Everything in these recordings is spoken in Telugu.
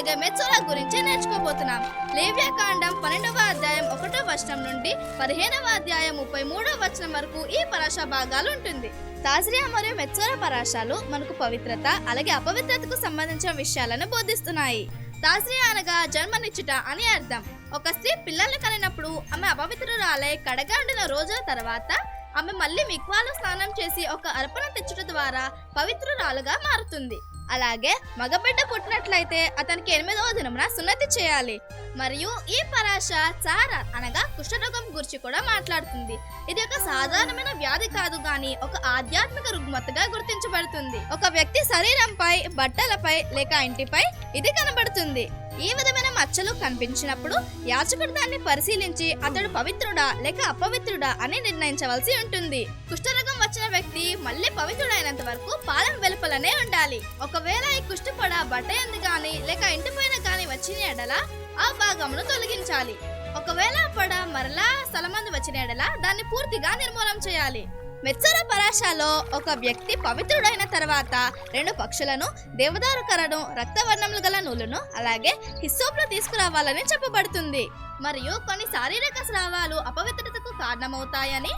అలాగే మెచ్చురా గురించి నేర్చుకోబోతున్నాం. లేవ్యకాండం 12వ అధ్యాయం 1వ వచనం నుండి 15వ అధ్యాయం 33వ వచనం వరకు ఈ పరాశ భాగాలు ఉంటుంది. తాజ్రియా మరియు మెచ్చురా పరాశాలు మనకు పవిత్రత అలాగే అపవిత్రతకు సంబంధించిన విషయాలను బోధిస్తున్నాయి. తాజ్రియా అనగా జన్మనిచ్చుట అని అర్థం. ఒక స్త్రీ పిల్లల్ని కనినప్పుడు ఆమె అపవిత్రురాలై కడగా ఉండిన రోజుల తర్వాత ఆమె మళ్ళీ మిక్వాలో స్నానం చేసి ఒక అర్పణ తెచ్చుట ద్వారా పవిత్రురాలుగా మారుతుంది. అలాగే మగబిడ్డ పుట్టినట్లయితే అతనికి 8వ దినమున సున్నతి చేయాలి. మరియు ఈ పరాశ చారా అనగా కుష్ఠరోగం గురించి కూడా మాట్లాడుతుంది. ఇది ఒక సాధారణమైన వ్యాధి కాదు గాని ఒక ఆధ్యాత్మిక రుగ్మతగా గుర్తించబడుతుంది. ఒక వ్యక్తి శరీరంపై, బట్టలపై లేక ఇంటిపై ఇది కనబడుతుంది. ఈ విధమైన మచ్చలు కనిపించినప్పుడు యాజకుడు దాన్ని పరిశీలించి అతడు పవిత్రుడా లేక అపవిత్రుడా అని నిర్ణయించవలసి ఉంటుంది. కుష్ఠరోగం వచ్చిన వ్యక్తి మళ్ళీ పవిత్రుడైనంత వరకు పాదం వెలుపలనే ఉండాలి. ఒకవేళ ఈ కుష్ఠపొడ బట్ట ఎందు గాని లేక ఇంటిపైన గాని వచ్చిన ఎడల ఆ భాగమును తొలగించాలి. ఒకవేళ ఆ పొడ మరలా స్థలమందు వచ్చిన ఎడల దాన్ని పూర్తిగా నిర్మూలన చేయాలి. మెచ్చురా పరాశాలో ఒక వ్యక్తి పవిత్రుడైన తర్వాత 2 పక్షులను, దేవదారు కర్రను, రక్తవర్ణములు గల నూలును అలాగే హిస్సోపును తీసుకురావాలని చెప్పబడుతుంది. మరియు కొన్ని శారీరక స్రావాలు అపవిత్రతకు కారణమవుతాయని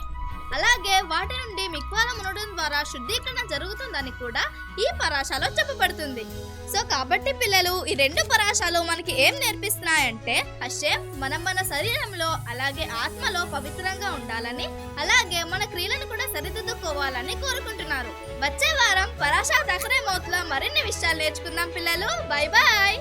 అలాగే వాటి నుండి మిక్వాల మునడం ద్వారా శుద్ధీకరణ జరుగుతుందని కూడా ఈ పరాశాలో చెప్పబడుతుంది. సో కాబట్టి పిల్లలు, ఈ 2 పరాశాలు మనకి ఏం నేర్పిస్తున్నాయంటే మనం మన శరీరంలో అలాగే ఆత్మలో పవిత్రంగా ఉండాలని అలాగే మన క్రియలను కూడా సరిదిద్దుకోవాలని కోరుకుంటున్నారు. వచ్చే వారం పరాశా దఖరే మౌత్లో మరిన్ని విషయాలు నేర్చుకుందాం పిల్లలు. Bye bye.